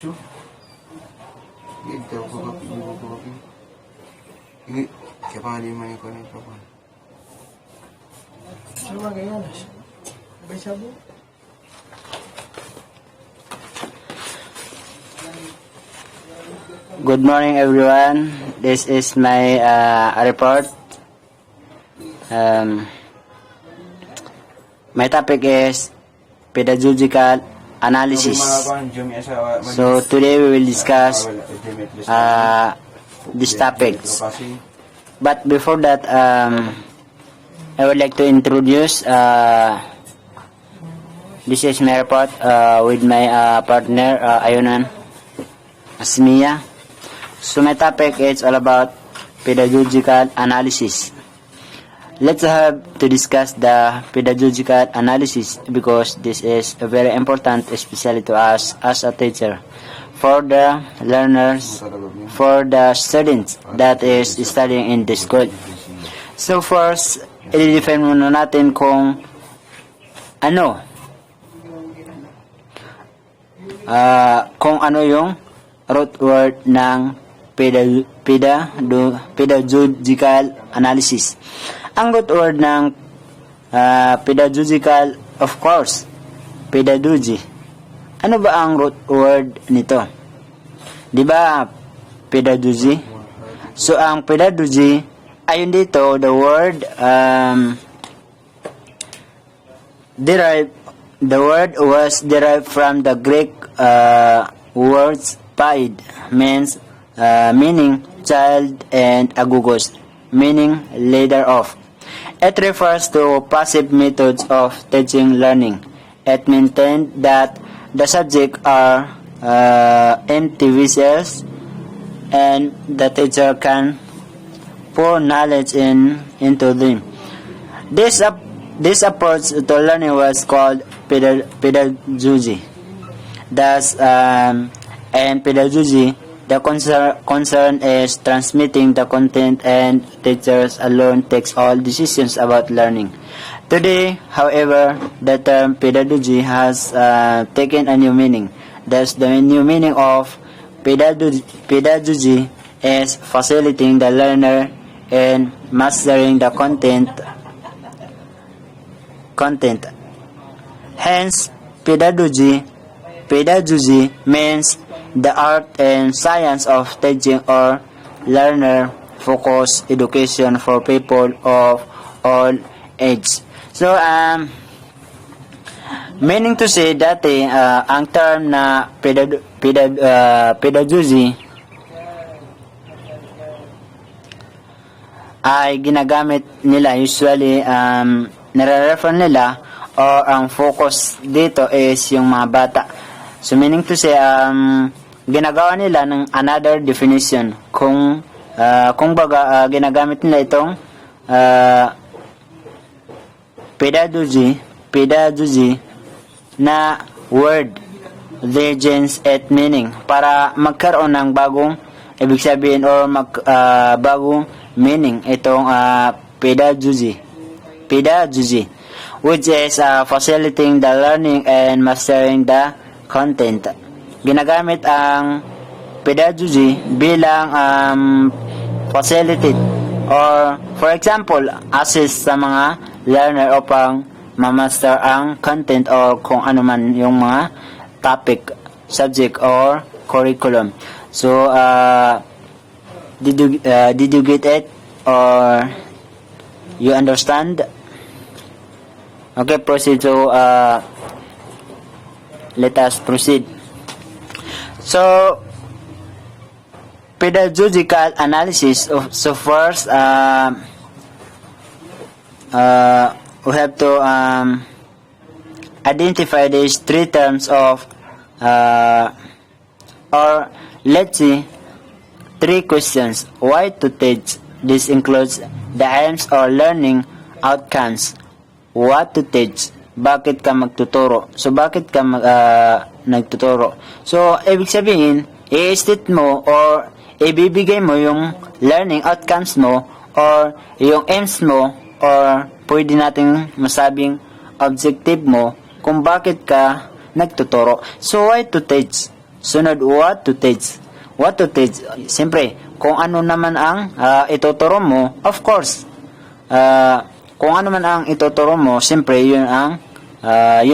Ito. Ito ko kapi, ito ko kapi. Ini, kaya pa nga di man ko na ito pa. Ano ba ganyan? Abay sabo? Good morning, everyone. This is my report. My topic is pedagogical analysis. So today we will discuss these topics. But before that, I would like to introduce. This is my report with my partner Ayunan Asmiya. So my topic is all about pedagogical analysis. Let's have to discuss the pedagogical analysis because this is very important, especially to us as a teacher, for the learners, for the students that is studying in the school. So first, i-define muna natin kung ano yung root word ng pedagogical analysis. Ang root word ng pedagogical, of course, pedagogy. Ano ba ang root word nito? Di ba pedagogy? So ang pedagogy, ayun dito, the word was derived from the Greek words paid, meaning child, and agogos, meaning leader of. It refers to passive methods of teaching learning. It maintained that the subject are empty vessels and the teacher can pour knowledge into them. This approach to learning was called pedagogy. Thus, in pedagogy, the concern is transmitting the content, and teachers alone takes all decisions about learning. Today, however, the term pedagogy has taken a new meaning. Thus, the new meaning of pedagogy is facilitating the learner in mastering the content. Hence, pedagogy means the art and science of teaching or learner-focused education for people of all ages. So, meaning to say dati, ang term na pedagogy ay ginagamit nila usually, nare-refer nila, or ang focus dito is yung mga bata. So meaning to say, ginagawa nila ng another definition kung baga ginagamit nila itong pedagogy na word, legends at meaning para magkaroon ng bagong ibig sabihin or bagong meaning itong pedagogy, which is facilitating the learning and mastering the content. Ginagamit ang pedagogy bilang facilitate or for example assist sa mga learner upang ma-master ang content or kung ano man yung mga topic, subject or curriculum. So did you get it or you understand? Okay, proceed. So let us proceed. So, pedagogical analysis. So first, we have to identify these three terms of, or let's see, three questions. Why to teach? This includes the aims or learning outcomes. What to teach? Bakit ka magtuturo? So, bakit ka nagtuturo? So, ibig sabihin, i-state mo or ibibigay mo yung learning outcomes mo or yung aims mo or pwede nating masabing objective mo kung bakit ka nagtuturo. So, why to teach? Sunod, what to teach. What to teach? Siyempre, kung ano naman ang ituturo mo, of course, kung ano man ang ituturo mo, siyempre, yun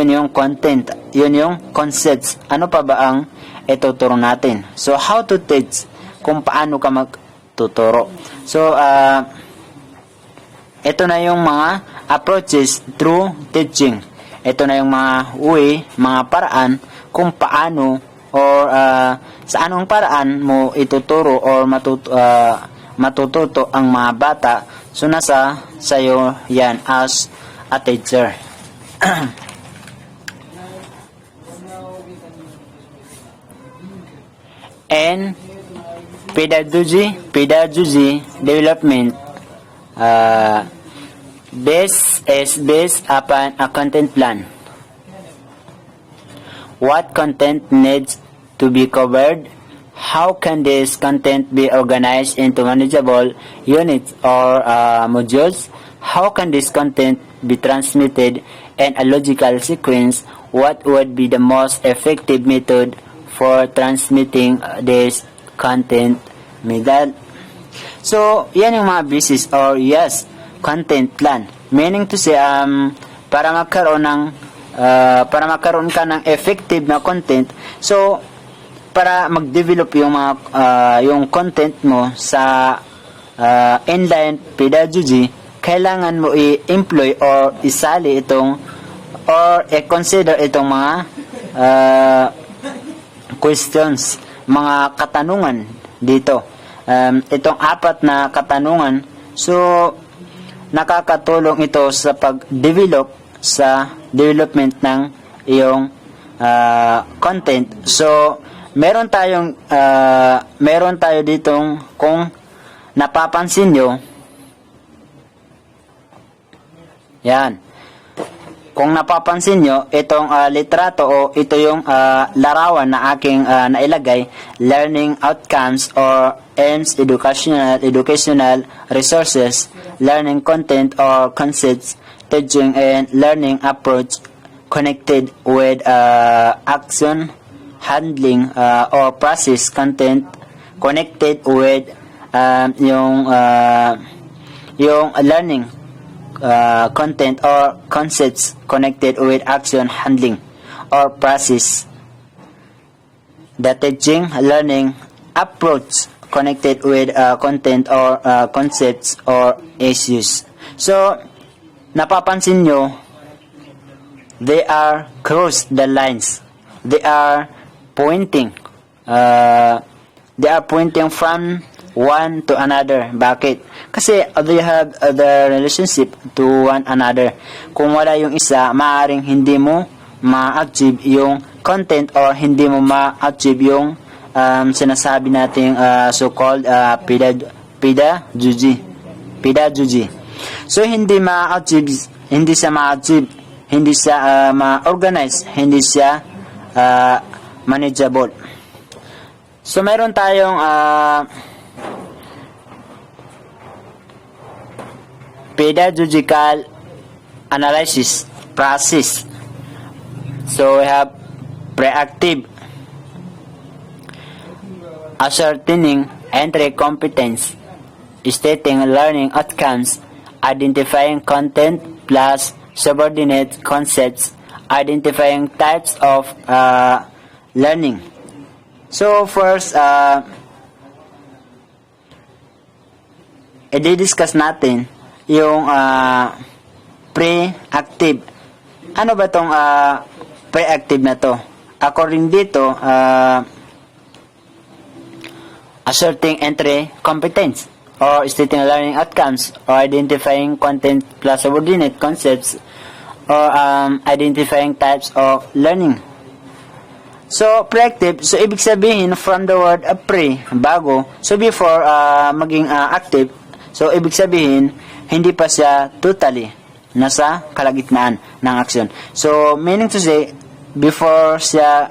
yung content, yun yung concepts. Ano pa ba ang ituturo natin? So, how to teach? Kung paano ka magtuturo. So, ito na yung mga approaches through teaching. Ito na yung mga way, mga paraan kung paano or sa anong paraan mo ituturo or matututo ang mga bata. So, nasa sayo yan as a teacher. And pedagogy development this is based upon a content plan. What content needs to be covered? How can this content be organized into manageable units or modules? How can this content be transmitted in a logical sequence? What would be the most effective method for transmitting this content method? So, yan yung mga basis or yes, content plan. Meaning to say, para magkaroon ka ng effective na content, so, para mag-develop yung mga, yung content mo sa inline pedagogy, kailangan mo i-employ or isali itong or i-consider itong mga questions, mga katanungan dito. Itong 4 na katanungan, so nakakatulong ito sa pag-develop sa development ng iyong content. So meron tayo ditong, kung napapansin nyo, yan, kung napapansin nyo, itong litrato o ito yung larawan na aking nailagay, learning outcomes or aims, educational resources, learning content or concepts, teaching and learning approach, connected with action, handling or process, content, connected with yung learning content or concepts, connected with action, handling or process, the teaching, learning approach, connected with content or concepts or issues. So, napapansin nyo, they are cross the lines. They are pointing. They are pointing from one to another. Bakit? Kasi they have the relationship to one another. Kung wala yung isa, maaaring hindi mo ma-achieve yung content or hindi mo ma-achieve yung sinasabi nating so-called pedagogy. So, hindi siya ma-achieve, hindi siya ma-organize, hindi siya manageable. So, meron tayong pedagogical analysis process. So, we have proactive, ascertaining entry competence, stating learning outcomes, identifying content plus subordinate concepts, identifying types of learning. So first, i-discuss natin yung pre-active. Ano ba tong pre-active na to? According dito, asserting entry competence or stating learning outcomes or identifying content plus subordinate concepts or identifying types of learning. So, pre-active, so ibig sabihin from the word pre, bago. So, before maging active, so ibig sabihin, hindi pa siya totally nasa kalagitnaan ng action. So, meaning to say, before siya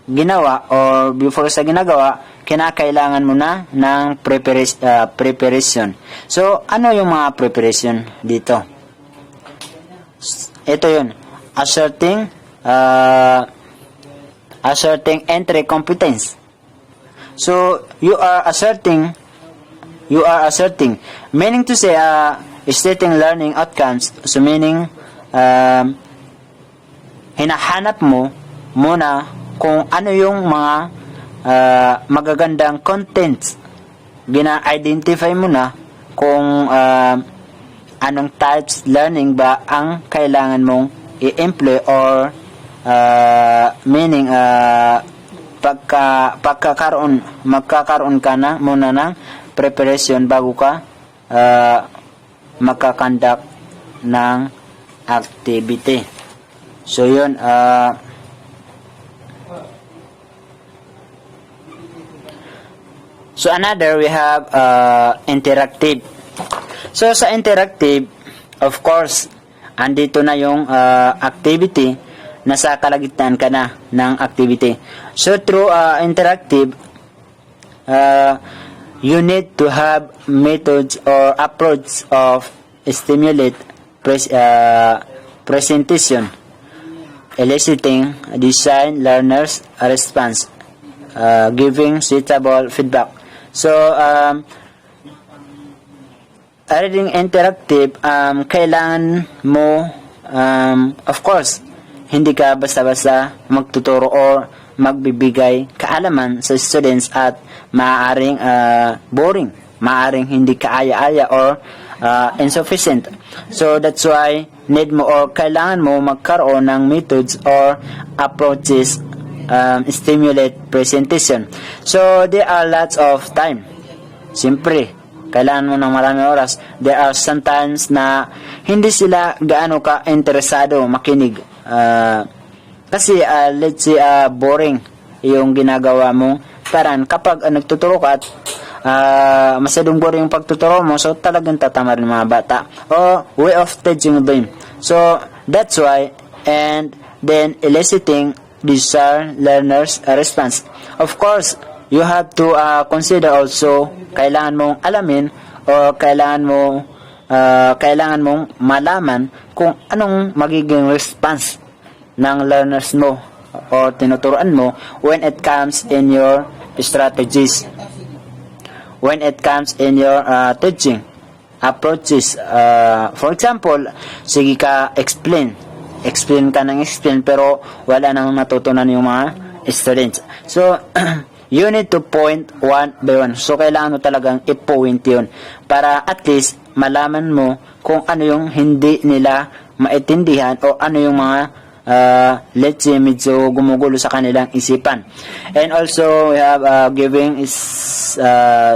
ginawa or before siya ginagawa, kinakailangan mo na ng preparation. So, ano yung mga preparation dito? Ito yun. Asserting asserting entry competence. So you are asserting, meaning to say, stating learning outcomes. So meaning, hinahanap mo muna kung ano yung mga magagandang contents. Gina-identify mo na kung anong types learning ba ang kailangan mong i-employ, or meaning magkakaroon ka na muna ng preparation bago ka magkakandak ng activity. So yun, so another, we have interactive. So sa interactive, of course, andito na yung activity, nasa kalagitnaan ka na ng activity. So through interactive, you need to have methods or approach of stimulate presentation, eliciting design learners response, giving suitable feedback. So reading interactive, kailangan mo, of course, hindi ka basta-basta magtuturo or magbibigay kaalaman sa students at maaaring boring, maaaring hindi kaaya-aya or insufficient. So that's why need mo or kailangan mo magkaroon ng methods or approaches, stimulate presentation. So there are lots of time. Siyempre, kailangan mo ng maraming oras. There are sometimes na hindi sila gaano ka interesado makinig. Kasi let's say boring yung ginagawa mong paraan. Kapag nagtuturo ka at masyadong boring yung pagtuturo mo, so talagang tatama rin mga bata. O way of teaching them. So that's why, and then eliciting desired learners response. Of course, you have to consider also, kailangan mong alamin o kailangan mong malaman kung anong magiging response ng learners mo o tinuturuan mo when it comes in your strategies, when it comes in your teaching approaches. For example, sige ka explain ka ng explain pero wala nang natutunan yung mga students. So you need to point one by one. So kailangan mo talagang i-point yun para at least malaman mo kung ano yung hindi nila maintindihan o ano yung mga let's say medyo gumugulo sa kanilang isipan. And also we have giving is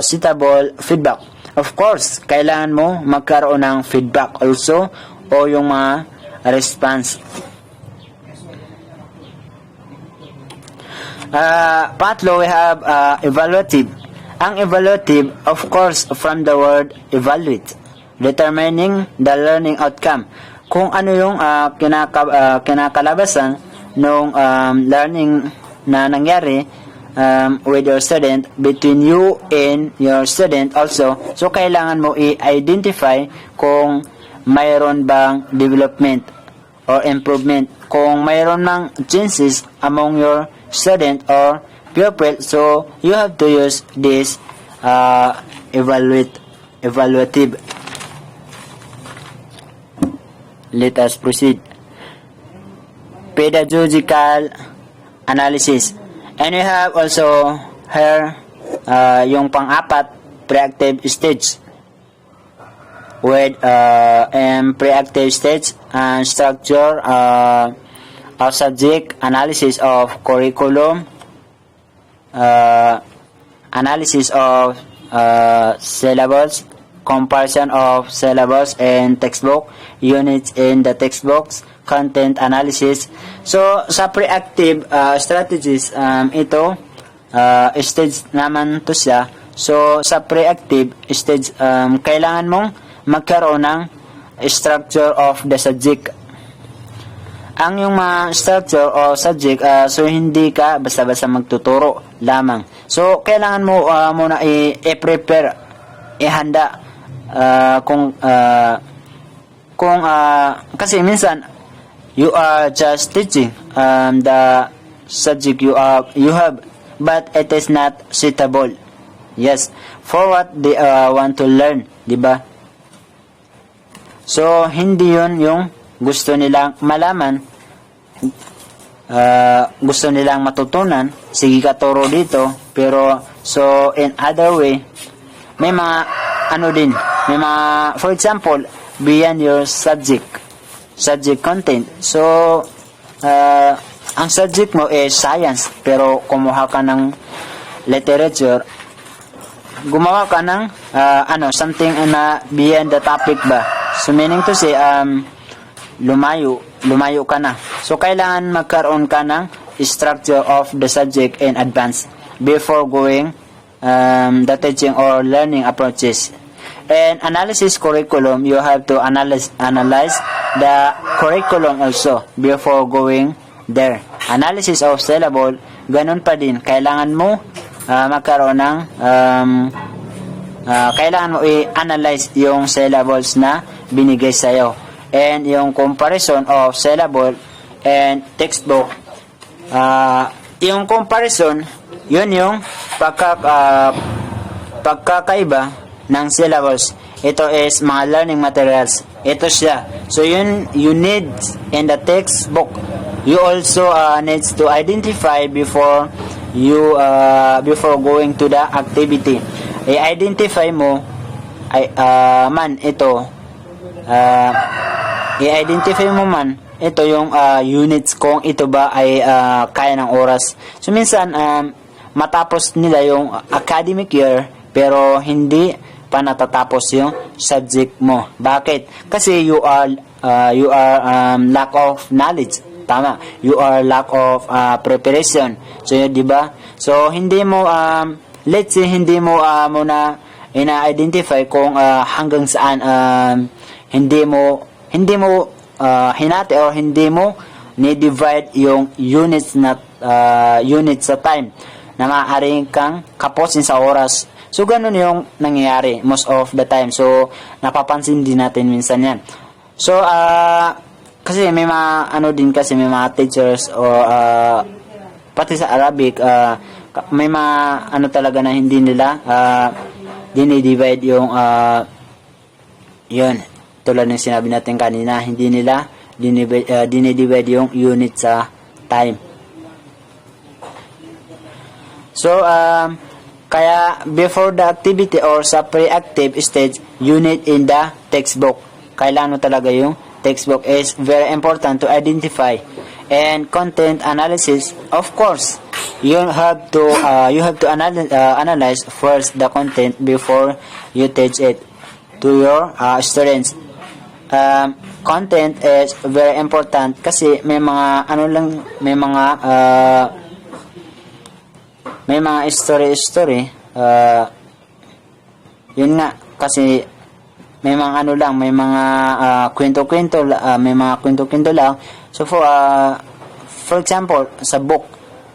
suitable feedback. Of course, kailangan mo magkaroon ng feedback also o yung mga response. Patlo, we have evaluative. Ang evaluative, of course, from the word evaluate, determining the learning outcome. Kung ano yung kinakalabasan ng learning na nangyari with your student, between you and your student also. So kailangan mo i-identify kung mayroon bang development or improvement, kung mayroon mang changes among your student or pupil. So you have to use this evaluative. Let us proceed. Pedagogical analysis. And we have also here yung pang-apat, pre-active stage. With pre-active stage and structure of subject, analysis of curriculum, analysis of syllabus, comparison of syllabus and textbook, units in the textbooks, content analysis. So sa pre-active strategies, ito stage naman to siya. So sa pre-active stage, kailangan mong magkaroon ng structure of the subject. Ang yung mga structure o subject, so hindi ka basta-basta magtuturo lamang. So kailangan mo muna i-prepare, ihanda kung kasi minsan you are just teaching the subject you have, but it is not suitable. Yes, for what they want to learn, di ba? So, hindi yun yung gusto nilang malaman, gusto nilang matutunan. Sige ka turo dito, pero, so, in other way, may mga, may mga, for example, beyond your subject content. So, ang subject mo is science, pero kumuha ka ng literature, gumawa ka ng something na beyond the topic ba. So meaning to say lumayo ka na. So kailangan magkaroon ka ng structure of the subject in advance before going the teaching or learning approaches. And analysis curriculum, you have to analyze the curriculum also before going there. Analysis of syllable, ganun pa din. Kailangan mo magkaroon ng kailangan mo i-analyze yung syllables na binigay sa'yo. And yung comparison of syllable and textbook, yung comparison, yun yung pagkakaiba ng syllables. Ito is mga learning materials. Ito siya. So yun you need in the textbook. You also needs to identify before going to the activity. I-identify mo ito yung units kung ito ba ay kaya ng oras. So minsan matapos nila yung academic year pero hindi pa natatapos yung subject mo. Bakit? Kasi you are lack of knowledge. Tama. You are lack of preparation. So di ba? So hindi mo let's say hindi mo muna ina-identify kung hanggang saan hindi mo hinati or hindi mo ni-divide yung units sa time na maaaring kang kapusin sa oras. So ganun yung nangyayari most of the time. So napapansin din natin minsan yan. So kasi may mga kasi may mga teachers o pati sa Arabic may mga talaga na hindi nila dinidivide yung yun tulad ng sinabi natin kanina, hindi nila dinidivide yung unit sa time. So kaya before the activity or sa pre-active stage, unit in the textbook, kailangan talaga yung textbook is very important to identify. And content analysis, of course, you have to analyze first the content before you teach it to your students. Content is very important kasi may mga may mga story yun nga kasi may mga may mga kwento-kwento lang. So for example sa book,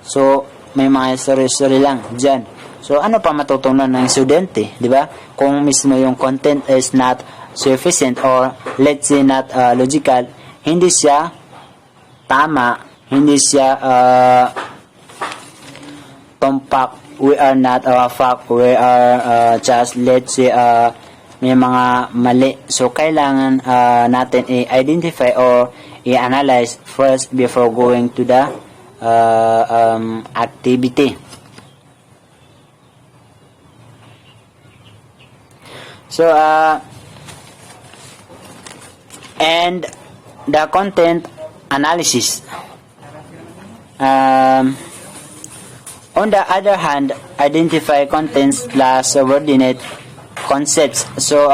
so may mga story lang diyan. So ano pa matutunan ng estudyante, di ba? Kung mismo yung content is not sufficient or let's say not logical, hindi siya tama, hindi siya tumpak. We are not fact, we are just let's say may mga mali. So kailangan natin i-identify or i-analyze first before going to the activity. So and the content analysis. On the other hand, identify contents plus subordinate concepts. So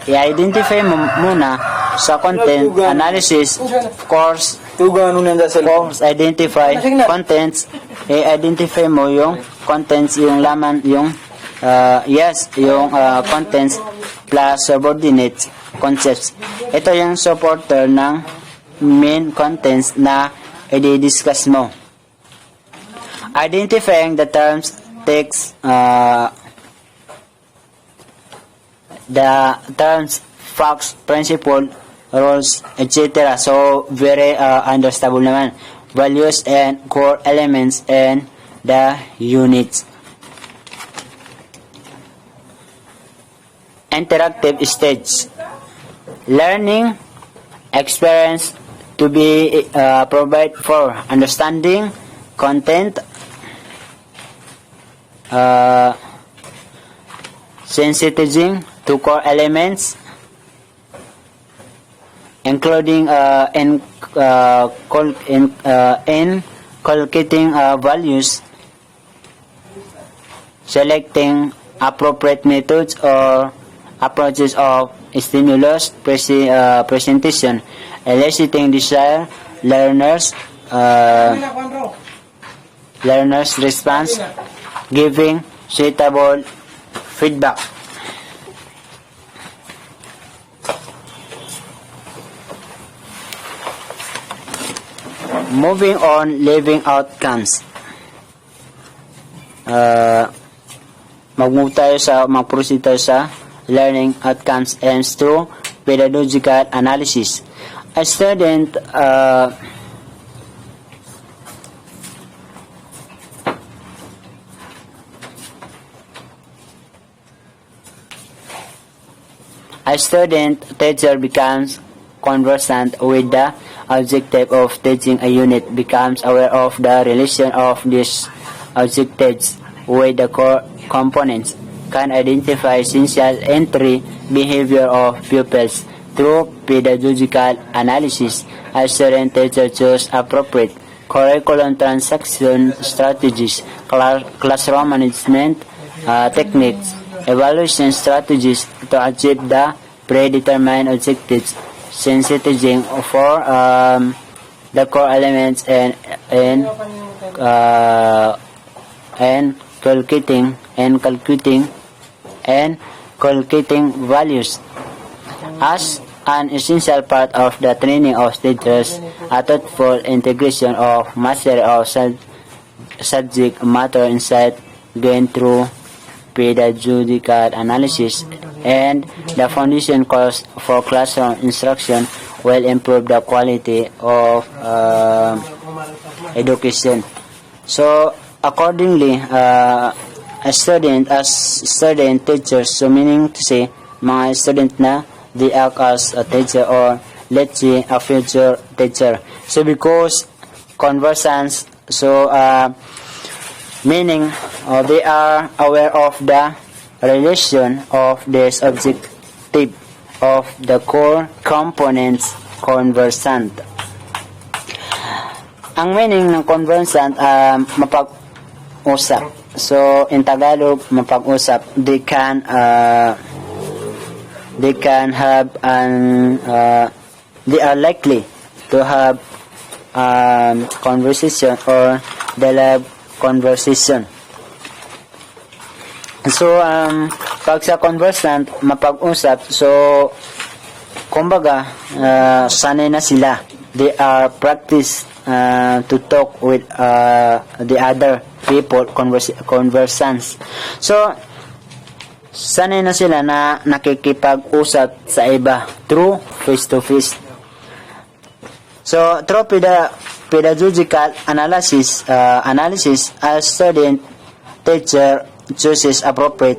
i-identify mo muna sa content analysis, of course, identify contents, i-identify mo yung contents, yung laman, yung yung contents plus subordinate concepts. Ito yung supporter ng main contents na i-discuss mo. Identifying the terms, text, the terms, facts, principle, rules, etc. So very understandable naman. values, and core elements in the units. Interactive stage. Learning experience to be provide for understanding content, sensitizing to core elements, including inculcating values, selecting appropriate methods or approaches of stimulus presentation, eliciting desire, learners response, giving suitable feedback. Moving on, living outcomes. Mag-proceed tayo sa learning outcomes aims through pedagogical analysis. A student teacher becomes conversant with the objective of teaching a unit, becomes aware of the relation of these objectives with the core components, can identify essential entry behavior of pupils. Through pedagogical analysis, a student teacher choose appropriate curriculum transaction strategies, classroom management techniques, evaluation strategies to achieve the predetermined objectives, sensitizing for the core elements and calculating values. As an essential part of the training of teachers, a thoughtful integration of mastery of subject matter insight gained through pedagogical analysis and the foundation course for classroom instruction will improve the quality of education. So accordingly, student teachers, so meaning to say mga student na they act as a teacher or let's say a future teacher. So because conversants, so meaning they are aware of the relation of this objective of the core components conversant. Ang meaning ng conversant, mapag-usap. So in Tagalog, mapag-usap. They can have they are likely to have conversation or dialogue conversation. So pag sa conversant mapag-usap, so kumbaga sanay na sila, they are practice to talk with the other people, conversants. So sanay na sila na nakikipag-usap sa iba through face to face. So through pedagogical analysis, a student teacher chooses appropriate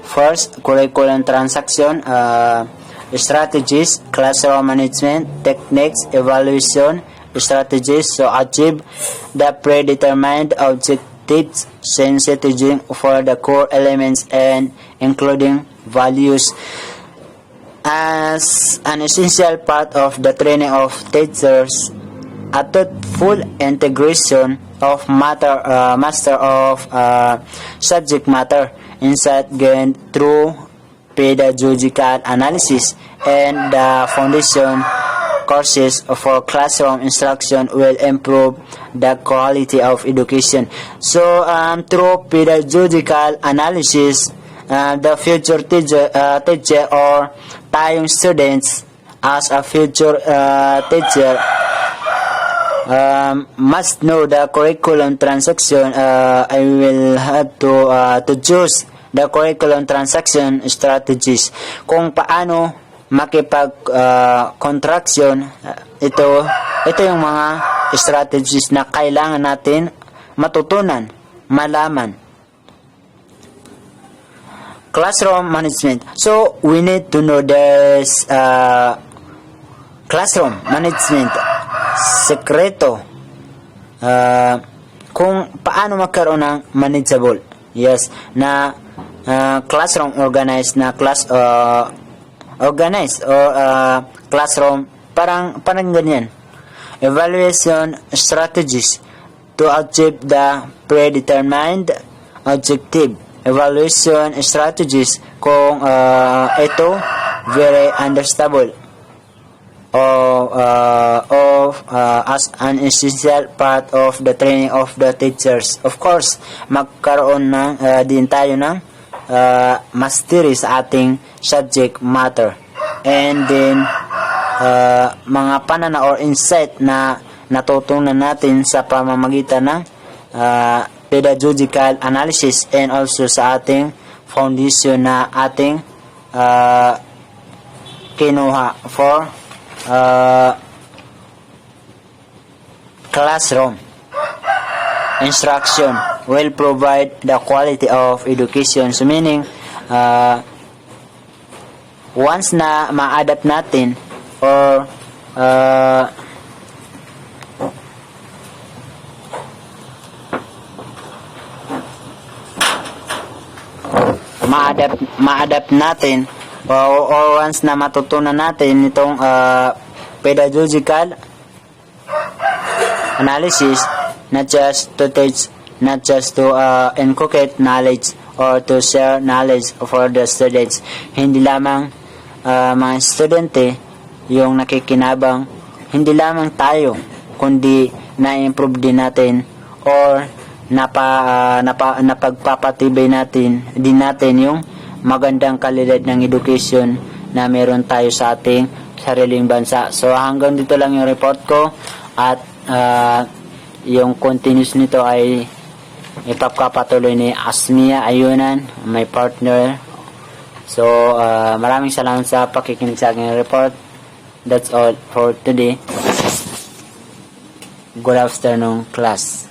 first curriculum transaction strategies, classroom management techniques, evaluation strategies to achieve the predetermined objectives, sensitizing for the core elements and including values. As an essential part of the training of teachers, a thoughtful integration of master of subject matter insight gained through pedagogical analysis and the foundation courses for classroom instruction will improve the quality of education. So through pedagogical analysis, the future teacher or tayong students as a future teacher must know the curriculum transaction. I will have to choose the curriculum transaction strategies, kung paano makipag-contraction. Ito yung mga strategies na kailangan natin matutunan, malaman. Classroom management. So, we need to know this classroom management. Sekreto. Kung paano magkaroon ng manageable. Yes, na classroom organized na organized or classroom parang ganyan. Evaluation strategies to achieve the predetermined objective. Evaluation strategies kung ito very understandable as an essential part of the training of the teachers. Of course, magkaroon ng din tayo ng mastery sa ating subject matter. And then mga pananaw or insight na natutunan natin sa pamamagitan ng pedagogical analysis and also sa ating foundation na ating kinuha for classroom instruction will provide the quality of education. So meaning once na ma-adapt natin or ma-adapt natin or once na matutunan natin itong pedagogical analysis, not just to teach, not just to inculcate knowledge or to share knowledge for the students. Hindi lamang mga estudyante yung nakikinabang, hindi lamang tayo, kundi na-improve din natin or napagpapatibay natin yung magandang kalidad ng education na meron tayo sa ating sariling bansa. So hanggang dito lang yung report ko at yung continuous nito ay ipapapatuloy ni Asmia Ayunan, my partner. So maraming salamat sa pakikinig sa aking report. That's all for today. Good afternoon, class.